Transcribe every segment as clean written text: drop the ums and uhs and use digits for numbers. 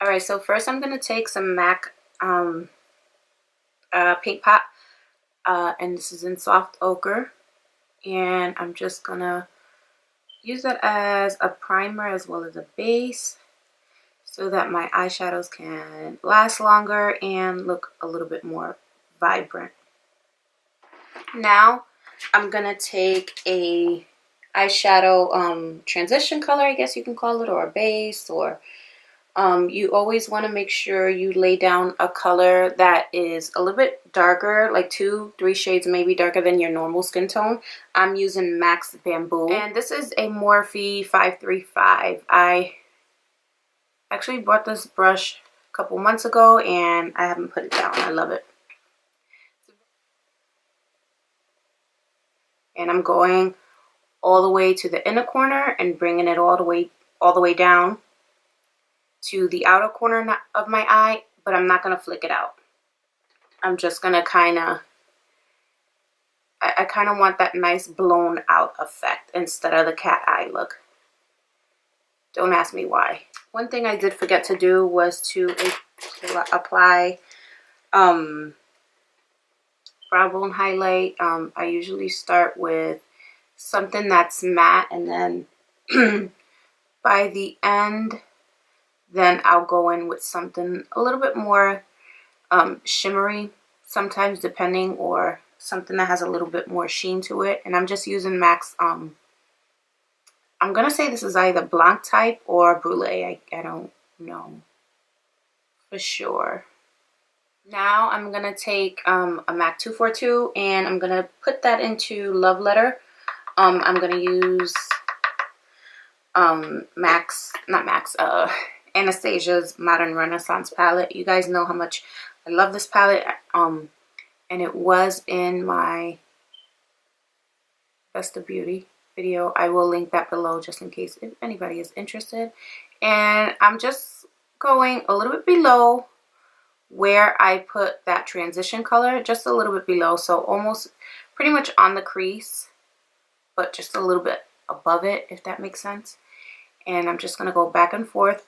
Alright, so first I'm going to take some MAC paint pot, and this is in soft ochre, and I'm just going to use it as a primer as well as a base so that my eyeshadows can last longer and look a little bit more vibrant. Now I'm going to take a eyeshadow transition color, I guess you can call it, or a base, or you always want to make sure you lay down a color that is a little bit darker, like 2-3 shades maybe darker than your normal skin tone. I'm using Max Bamboo, and this is a Morphe 535. I actually bought this brush a couple months ago and I haven't put it down. I love it. And I'm going all the way to the inner corner and bringing it all the way down to the outer corner of my eye, but I'm not going to flick it out. I'm just going to I kind of want that nice blown out effect instead of the cat eye look. Don't ask me why. One thing I did forget to do was to apply brow bone highlight. I usually start with something that's matte, and then by the end, then I'll go in with something a little bit more shimmery, sometimes depending, or something that has a little bit more sheen to it. And I'm just using Max, I'm gonna say this is either Blanc type or Brulee. I don't know for sure. Now I'm gonna take a MAC 242 and I'm gonna put that into Love Letter. I'm gonna use Anastasia's Modern Renaissance palette. You guys know how much I love this palette, and it was in my Best of Beauty video. I will link that below just in case if anybody is interested. And I'm just going a little bit below where I put that transition color, just a little bit below, so almost pretty much on the crease, but just a little bit above it, if that makes sense. And I'm just going to go back and forth.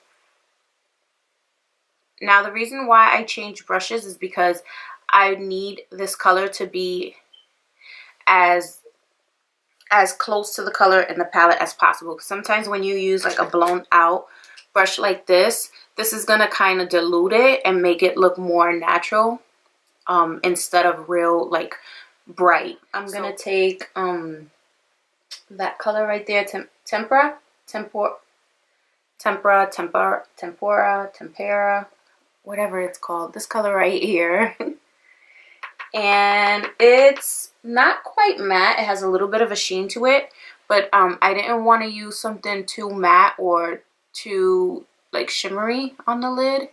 Now the reason why I change brushes is because I need this color to be as close to the color in the palette as possible. Sometimes when you use like a blown out brush like this is going to kind of dilute it and make it look more natural instead of real like bright. I'm going to take that color right there, Tempera, whatever it's called, this color right here. And it's not quite matte, it has a little bit of a sheen to it, but I didn't want to use something too matte or too like shimmery on the lid.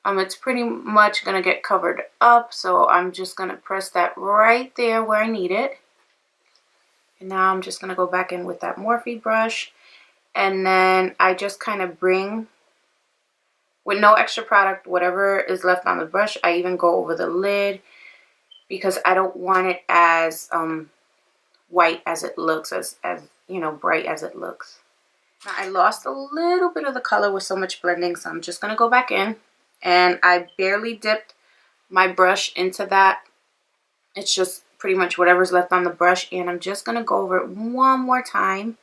It's pretty much gonna get covered up, so I'm just gonna press that right there where I need it. And now I'm just gonna go back in with that Morphe brush, and then I just kind of bring, with no extra product, whatever is left on the brush, I even go over the lid because I don't want it as white as it looks, as you know, bright as it looks. Now I lost a little bit of the color with so much blending, so I'm just gonna go back in, and I barely dipped my brush into that. It's just pretty much whatever's left on the brush, and I'm just gonna go over it one more time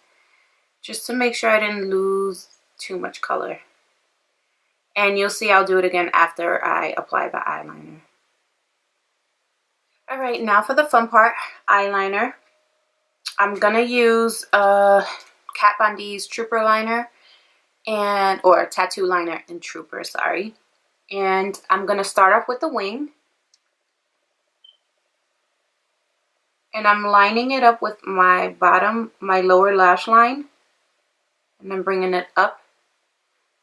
just to make sure I didn't lose too much color. And you'll see I'll do it again after I apply the eyeliner. Alright, now for the fun part, eyeliner. I'm gonna use Kat Von D's Trooper liner, or tattoo liner in Trooper, sorry. And I'm gonna start off with the wing. And I'm lining it up with my lower lash line. And then bringing it up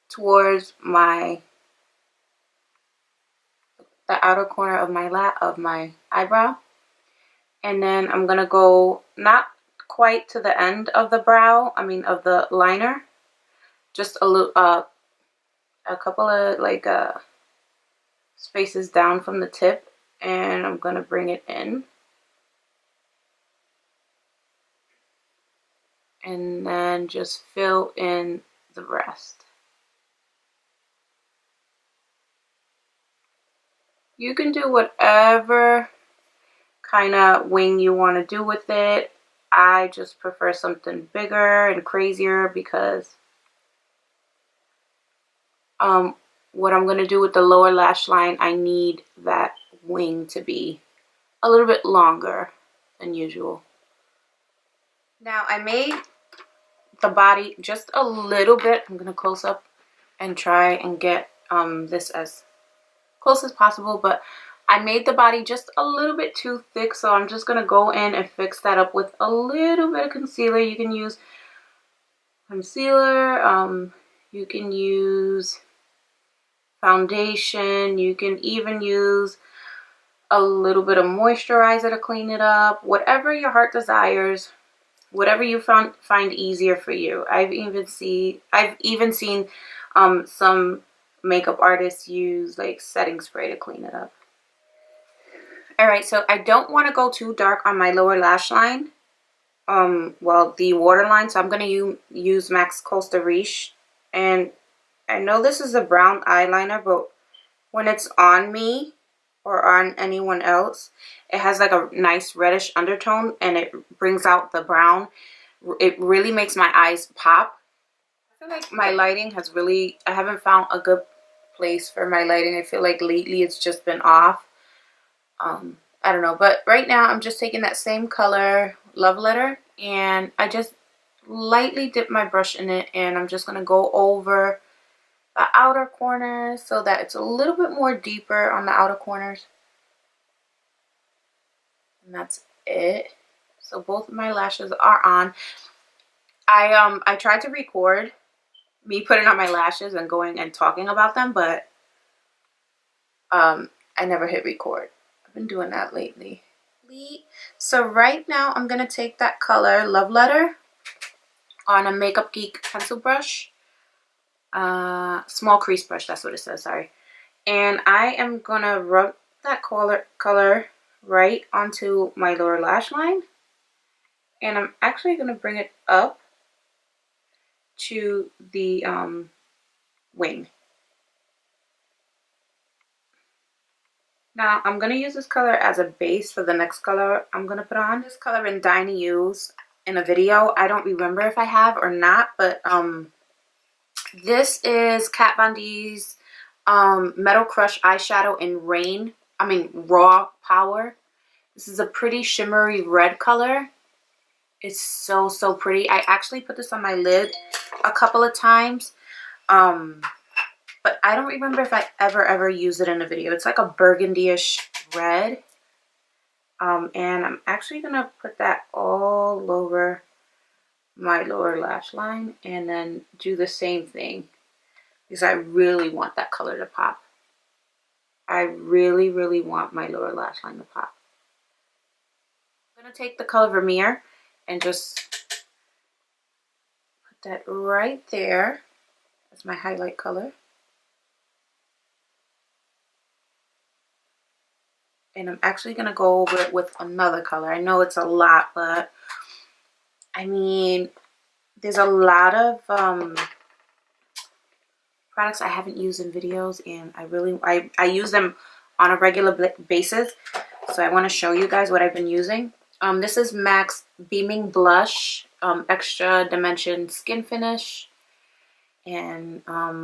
towards the outer corner of my eyebrow. And then I'm gonna go not quite to the end of the brow, of the liner, just a little, a couple of like spaces down from the tip, and I'm gonna bring it in, and then just fill in the rest. You can do whatever kind of wing you want to do with it. I just prefer something bigger and crazier because what I'm going to do with the lower lash line, I need that wing to be a little bit longer than usual. Now I made the body just a little bit. I'm going to close up and try and get this as close as possible, but I made the body just a little bit too thick, so I'm just going to go in and fix that up with a little bit of concealer. You can use concealer, you can use foundation, you can even use a little bit of moisturizer to clean it up, whatever your heart desires, whatever you find easier for you. I've even seen some makeup artists use like setting spray to clean it up. Alright, so I don't want to go too dark on my lower lash line, well, the waterline, so I'm going to use Max Costa Riche, and I know this is a brown eyeliner, but when it's on me or on anyone else, it has like a nice reddish undertone and it brings out the brown. It really makes my eyes pop. I feel like my lighting has really, I haven't found a good place for my lighting. I feel like lately it's just been off. I don't know, but right now I'm just taking that same color, Love Letter, and I just lightly dip my brush in it, and I'm just going to go over the outer corners so that it's a little bit more deeper on the outer corners. And that's it. So both of my lashes are on. I tried to record me putting on my lashes and going and talking about them, but I never hit record. I've been doing that lately. So right now I'm going to take that color, Love Letter, on a Makeup Geek pencil brush. Small crease brush, that's what it says, sorry. And I am going to rub that color right onto my lower lash line. And I'm actually going to bring it up to the wing. Now I'm going to use this color as a base for the next color I'm going to put on. This color in Dinah used in a video. I don't remember if I have or not, but this is Kat Von D's Metal Crush eyeshadow in Raw Power. This is a pretty shimmery red color. It's so pretty. I actually put this on my lid a couple of times. But I don't remember if I ever used it in a video. It's like a burgundy-ish red. And I'm actually going to put that all over my lower lash line and then do the same thing because I really want that color to pop. I really want my lower lash line to pop. I'm going to take the color Vermeer and just put that right there. That's my highlight color. And I'm actually going to go over it with another color. I know it's a lot, but I mean, there's a lot of products I haven't used in videos, and I use them on a regular basis. So I want to show you guys what I've been using. This is MAC's Beaming Blush, Extra Dimension Skin Finish. And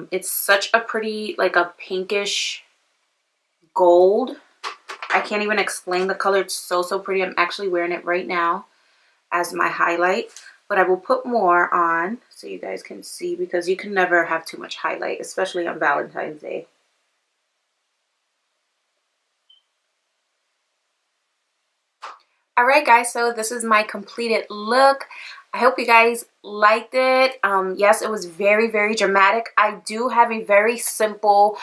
it's such a pretty, like a pinkish gold. I can't even explain the color. It's so pretty. I'm actually wearing it right now as my highlight, but I will put more on so you guys can see, because you can never have too much highlight, especially on Valentine's Day. Alright guys, so this is my completed look. I hope you guys liked it. Yes, it was very dramatic. I do have a very simple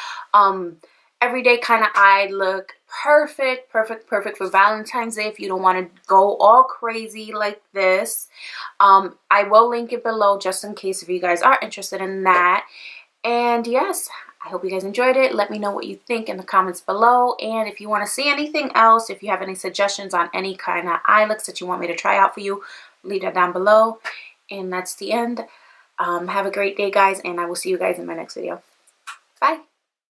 everyday kind of eye look. Perfect for Valentine's Day if you don't want to go all crazy like this. I will link it below just in case if you guys are interested in that. And yes, I hope you guys enjoyed it. Let me know what you think in the comments below. And if you want to see anything else, if you have any suggestions on any kind of eye looks that you want me to try out for you, leave that down below. And that's the end. Have a great day, guys, and I will see you guys in my next video. Bye.